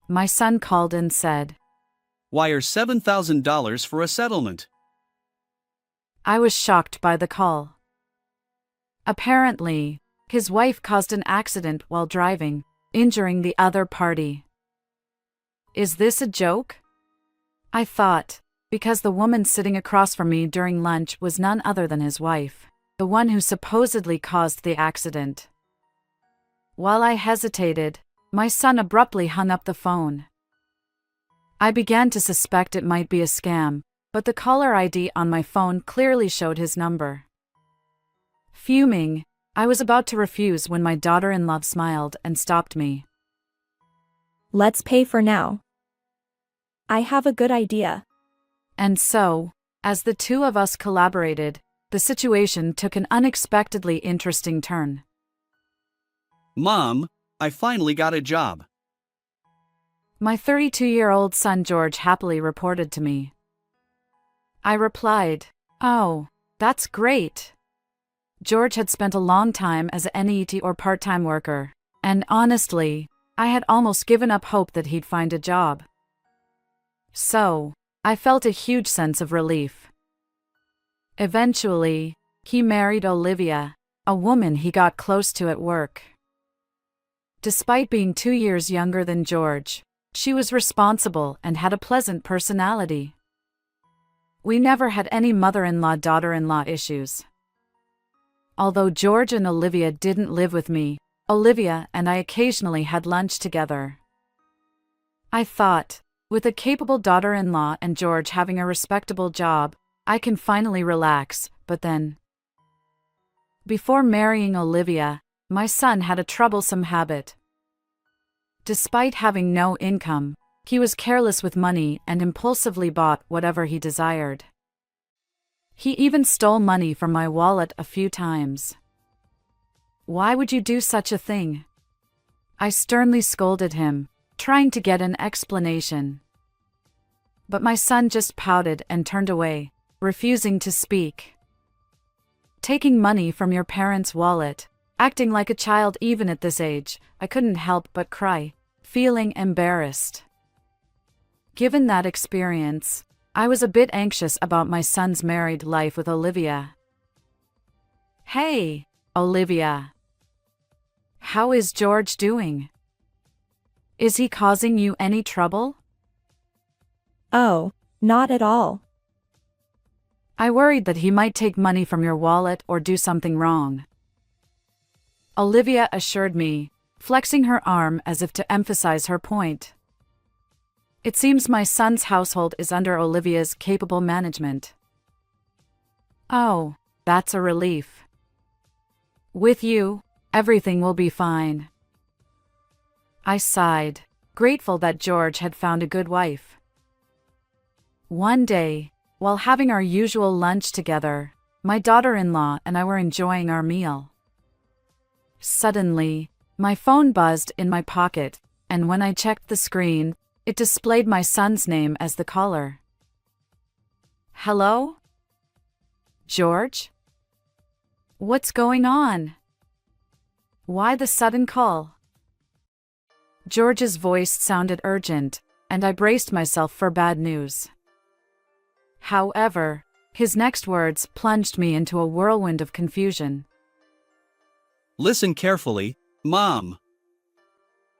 My son called and said, "Wire $7,000 for a settlement." I was shocked by the call. Apparently, his wife caused an accident while driving, injuring the other party. Is this a joke? I thought, because the woman sitting across from me during lunch was none other than his wife, the one who supposedly caused the accident. While I hesitated, my son abruptly hung up the phone. I began to suspect it might be a scam, but the caller ID on my phone clearly showed his number. Fuming, I was about to refuse when my daughter-in-law smiled and stopped me. Let's pay for now. I have a good idea. And so, as the two of us collaborated, the situation took an unexpectedly interesting turn. "Mom, I finally got a job." My 32-year-old son George happily reported to me. I replied, "Oh, that's great." George had spent a long time as an NEET or part-time worker, and honestly, I had almost given up hope that he'd find a job. So, I felt a huge sense of relief. Eventually, he married Olivia, a woman he got close to at work. Despite being 2 years younger than George, she was responsible and had a pleasant personality. We never had any mother-in-law-daughter-in-law issues. Although George and Olivia didn't live with me, Olivia and I occasionally had lunch together. I thought, with a capable daughter-in-law and George having a respectable job, I can finally relax, but then. Before marrying Olivia, my son had a troublesome habit. Despite having no income, he was careless with money and impulsively bought whatever he desired. He even stole money from my wallet a few times. Why would you do such a thing? I sternly scolded him, trying to get an explanation. But my son just pouted and turned away, refusing to speak. Taking money from your parents' wallet, acting like a child even at this age, I couldn't help but cry, feeling embarrassed. Given that experience, I was a bit anxious about my son's married life with Olivia. Hey, Olivia. How is George doing? Is he causing you any trouble? Oh, not at all. I worried that he might take money from your wallet or do something wrong. Olivia assured me, flexing her arm as if to emphasize her point. It seems my son's household is under Olivia's capable management. Oh, that's a relief. With you, everything will be fine. I sighed, grateful that George had found a good wife. One day, while having our usual lunch together, my daughter-in-law and I were enjoying our meal. Suddenly, my phone buzzed in my pocket, and when I checked the screen, it displayed my son's name as the caller. Hello? George? What's going on? Why the sudden call? George's voice sounded urgent, and I braced myself for bad news. However, his next words plunged me into a whirlwind of confusion. "Listen carefully, Mom.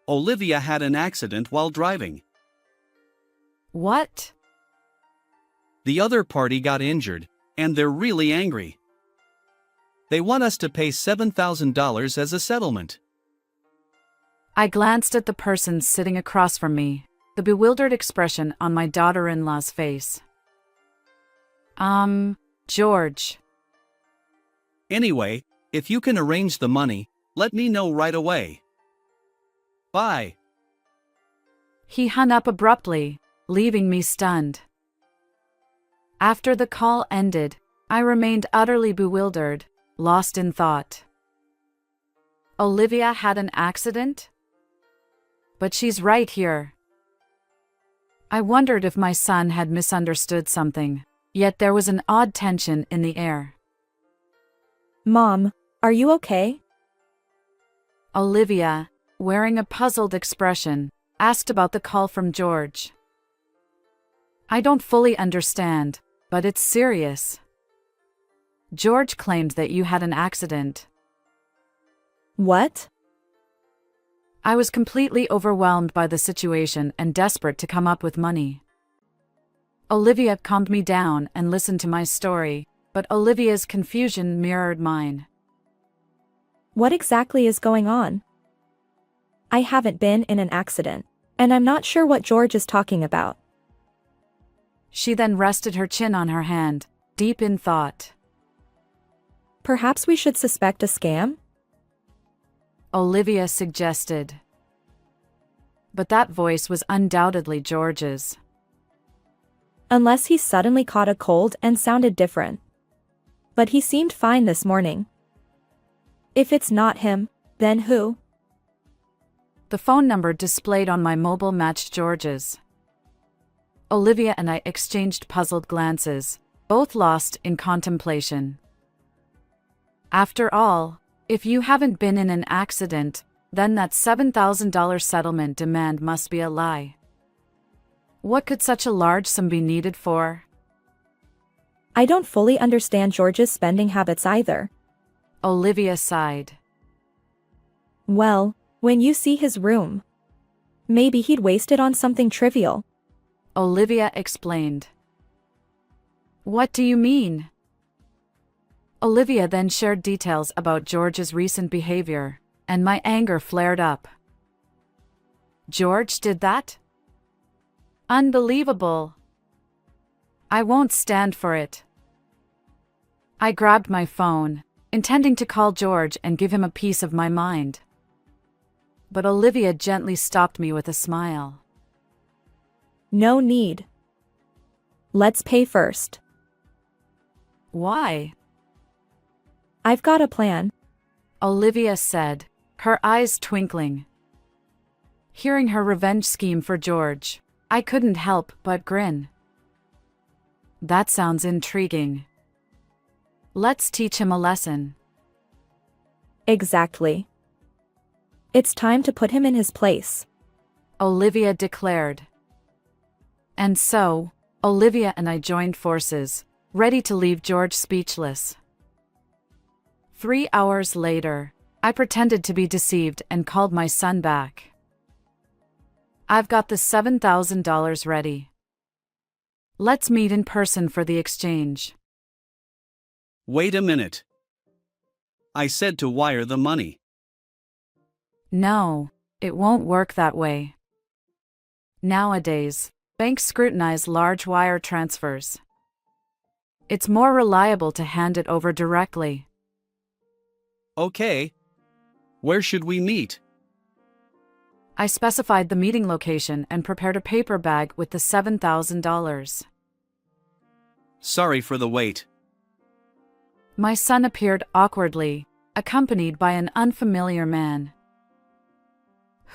Olivia had an accident while driving. What? The other party got injured, and they're really angry. They want us to pay $7,000 as a settlement." I glanced at the person sitting across from me, the bewildered expression on my daughter-in-law's face. George. "Anyway, if you can arrange the money, let me know right away. Bye." He hung up abruptly, leaving me stunned. After the call ended, I remained utterly bewildered, lost in thought. Olivia had an accident? But she's right here. I wondered if my son had misunderstood something, yet there was an odd tension in the air. Mom, are you okay? Olivia, wearing a puzzled expression, asked about the call from George. I don't fully understand, but it's serious. George claimed that you had an accident. What? I was completely overwhelmed by the situation and desperate to come up with money. Olivia calmed me down and listened to my story, but Olivia's confusion mirrored mine. What exactly is going on? I haven't been in an accident, and I'm not sure what George is talking about. She then rested her chin on her hand, deep in thought. Perhaps we should suspect a scam? Olivia suggested. But that voice was undoubtedly George's. Unless he suddenly caught a cold and sounded different. But he seemed fine this morning. If it's not him, then who? The phone number displayed on my mobile matched George's. Olivia and I exchanged puzzled glances, both lost in contemplation. After all, if you haven't been in an accident, then that $7,000 settlement demand must be a lie. What could such a large sum be needed for? I don't fully understand George's spending habits either. Olivia sighed. Well, when you see his room, maybe he'd waste it on something trivial. Olivia explained. What do you mean? Olivia then shared details about George's recent behavior, and my anger flared up. George did that? Unbelievable. I won't stand for it. I grabbed my phone, intending to call George and give him a piece of my mind. But Olivia gently stopped me with a smile. No need. Let's pay first. Why? I've got a plan. Olivia said, her eyes twinkling. Hearing her revenge scheme for George, I couldn't help but grin. That sounds intriguing. Let's teach him a lesson. Exactly. It's time to put him in his place. Olivia declared. And so, Olivia and I joined forces, ready to leave George speechless. 3 hours later, I pretended to be deceived and called my son back. I've got the $7,000 ready. Let's meet in person for the exchange. Wait a minute. I said to wire the money. No, it won't work that way. Nowadays, banks scrutinize large wire transfers. It's more reliable to hand it over directly. Okay. Where should we meet? I specified the meeting location and prepared a paper bag with the $7,000. Sorry for the wait. My son appeared awkwardly, accompanied by an unfamiliar man.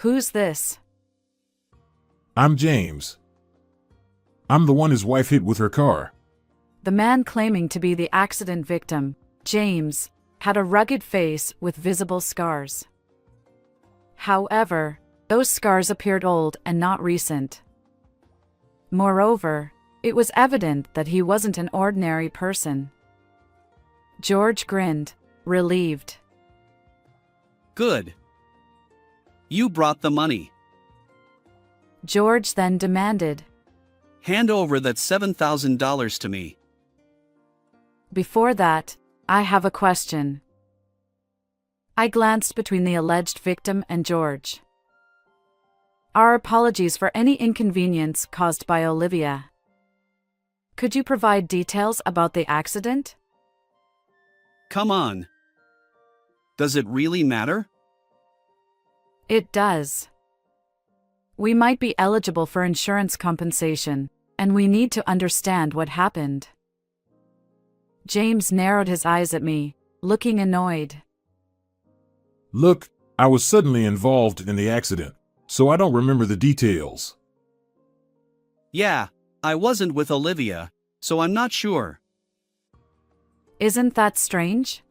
Who's this? I'm James. I'm the one his wife hit with her car. The man claiming to be the accident victim, James, had a rugged face with visible scars. However, those scars appeared old and not recent. Moreover, it was evident that he wasn't an ordinary person. George grinned, relieved. Good. You brought the money. George then demanded. Hand over that $7,000 to me. Before that, I have a question. I glanced between the alleged victim and George. Our apologies for any inconvenience caused by Olivia. Could you provide details about the accident? Come on. Does it really matter? It does. We might be eligible for insurance compensation, and we need to understand what happened. James narrowed his eyes at me, looking annoyed. Look, I was suddenly involved in the accident, so I don't remember the details. Yeah, I wasn't with Olivia, so I'm not sure. Isn't that strange?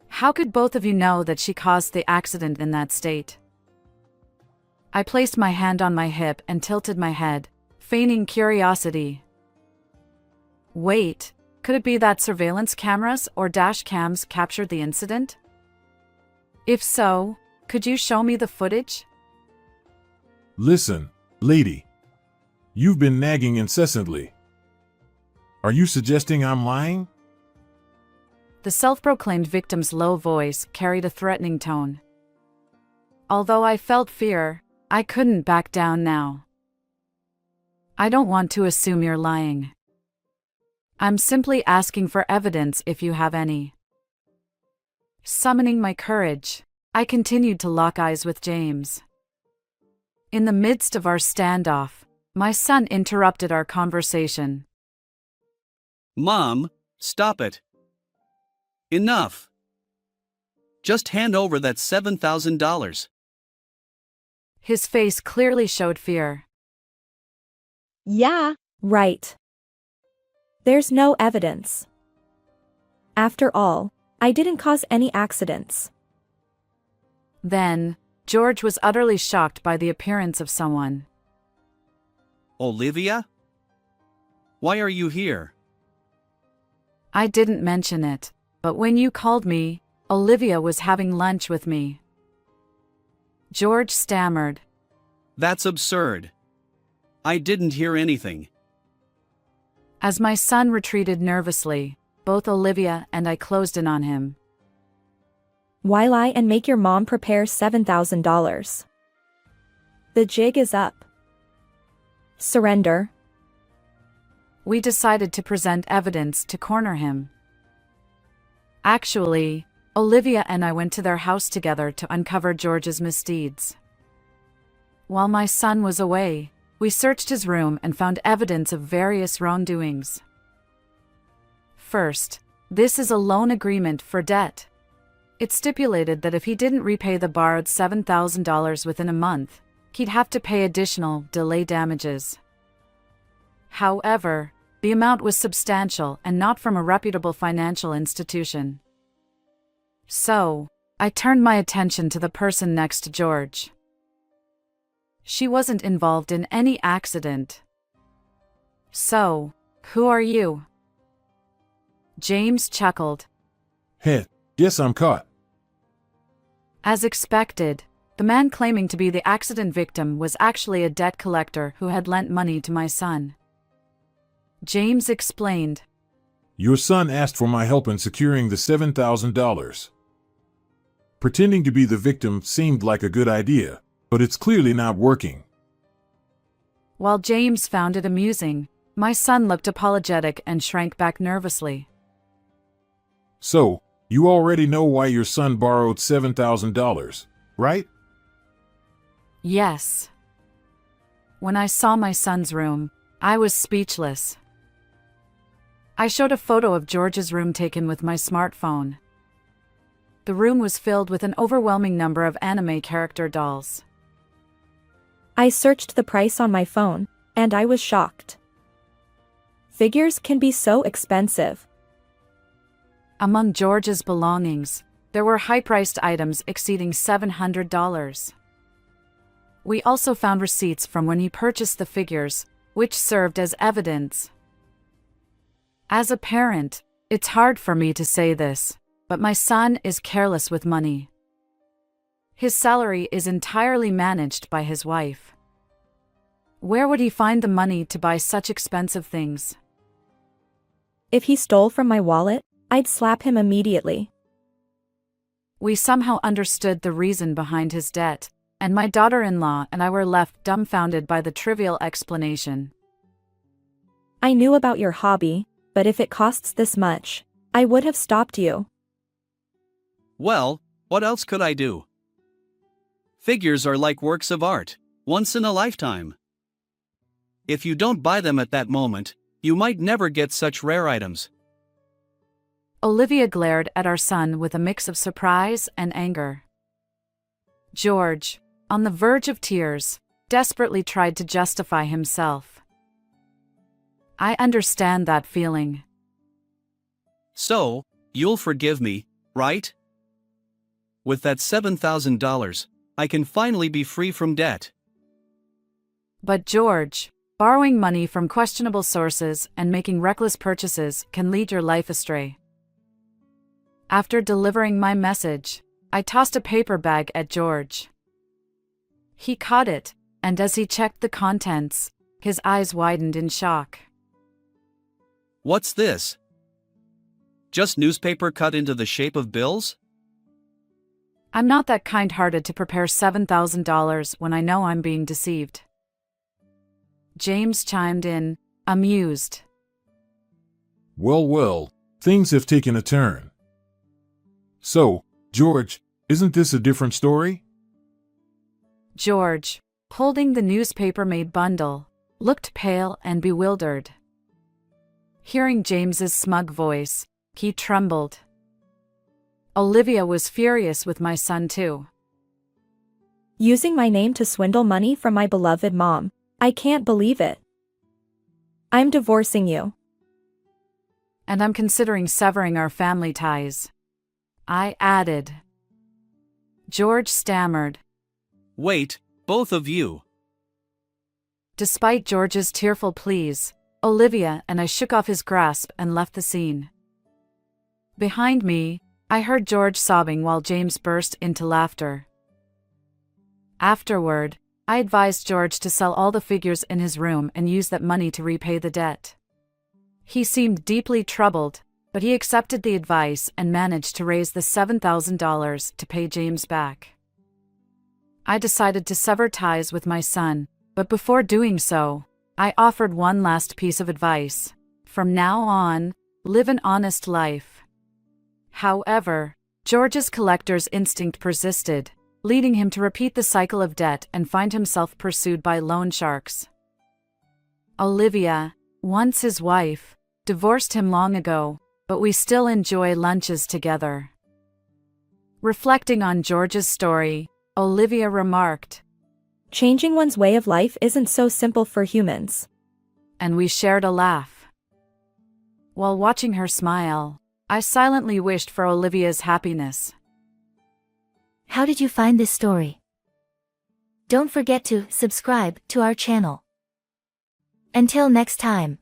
How could both of you know that she caused the accident in that state? I placed my hand on my hip and tilted my head, feigning curiosity. Wait, could it be that surveillance cameras or dash cams captured the incident? If so, could you show me the footage? Listen, lady. You've been nagging incessantly. Are you suggesting I'm lying? The self-proclaimed victim's low voice carried a threatening tone. Although I felt fear, I couldn't back down now. I don't want to assume you're lying. I'm simply asking for evidence if you have any. Summoning my courage, I continued to lock eyes with James. In the midst of our standoff, my son interrupted our conversation. Mom, stop it. Enough. Just hand over that $7,000. His face clearly showed fear. Yeah, right. There's no evidence. After all, I didn't cause any accidents. Then, George was utterly shocked by the appearance of someone. Olivia? Why are you here? I didn't mention it, but when you called me, Olivia was having lunch with me. George stammered. That's absurd. I didn't hear anything. As my son retreated nervously, both Olivia and I closed in on him. Why lie and make your mom prepare $7,000? The jig is up. Surrender. We decided to present evidence to corner him. Actually, Olivia and I went to their house together to uncover George's misdeeds. While my son was away, we searched his room and found evidence of various wrongdoings. First, this is a loan agreement for debt. It stipulated that if he didn't repay the borrowed $7,000 within a month, he'd have to pay additional delay damages. However, the amount was substantial and not from a reputable financial institution. So, I turned my attention to the person next to George. She wasn't involved in any accident. So, who are you? James chuckled. Heh, guess I'm caught. As expected, the man claiming to be the accident victim was actually a debt collector who had lent money to my son. James explained. Your son asked for my help in securing the $7,000. Pretending to be the victim seemed like a good idea, but it's clearly not working. While James found it amusing, my son looked apologetic and shrank back nervously. So, you already know why your son borrowed $7,000, right? Yes. When I saw my son's room, I was speechless. I showed a photo of George's room taken with my smartphone. The room was filled with an overwhelming number of anime character dolls. I searched the price on my phone, and I was shocked. Figures can be so expensive. Among George's belongings, there were high-priced items exceeding $700. We also found receipts from when he purchased the figures, which served as evidence. As a parent, it's hard for me to say this, but my son is careless with money. His salary is entirely managed by his wife. Where would he find the money to buy such expensive things? If he stole from my wallet, I'd slap him immediately. We somehow understood the reason behind his debt, and my daughter-in-law and I were left dumbfounded by the trivial explanation. I knew about your hobby, but if it costs this much, I would have stopped you. Well, what else could I do? Figures are like works of art, once in a lifetime. If you don't buy them at that moment, you might never get such rare items. Olivia glared at our son with a mix of surprise and anger. George, on the verge of tears, desperately tried to justify himself. I understand that feeling. So, you'll forgive me, right? With that $7,000, I can finally be free from debt. But George, borrowing money from questionable sources and making reckless purchases can lead your life astray. After delivering my message, I tossed a paper bag at George. He caught it, and as he checked the contents, his eyes widened in shock. What's this? Just newspaper cut into the shape of bills? I'm not that kind-hearted to prepare $7,000 when I know I'm being deceived. James chimed in, amused. Well, well, things have taken a turn. So, George, isn't this a different story? George, holding the newspaper-made bundle, looked pale and bewildered. Hearing James's smug voice, he trembled. Olivia was furious with my son too. Using my name to swindle money from my beloved mom. I can't believe it. I'm divorcing you. And I'm considering severing our family ties, I added. George stammered. Wait, both of you. Despite George's tearful pleas, Olivia and I shook off his grasp and left the scene. Behind me, I heard George sobbing while James burst into laughter. Afterward, I advised George to sell all the figures in his room and use that money to repay the debt. He seemed deeply troubled, but he accepted the advice and managed to raise the $7,000 to pay James back. I decided to sever ties with my son, but before doing so, I offered one last piece of advice. From now on, live an honest life. However, George's collector's instinct persisted, leading him to repeat the cycle of debt and find himself pursued by loan sharks. Olivia, once his wife, divorced him long ago, but we still enjoy lunches together. Reflecting on George's story, Olivia remarked, Changing one's way of life isn't so simple for humans. and we shared a laugh. While watching her smile, I silently wished for Olivia's happiness. How did you find this story? Don't forget to subscribe to our channel. Until next time.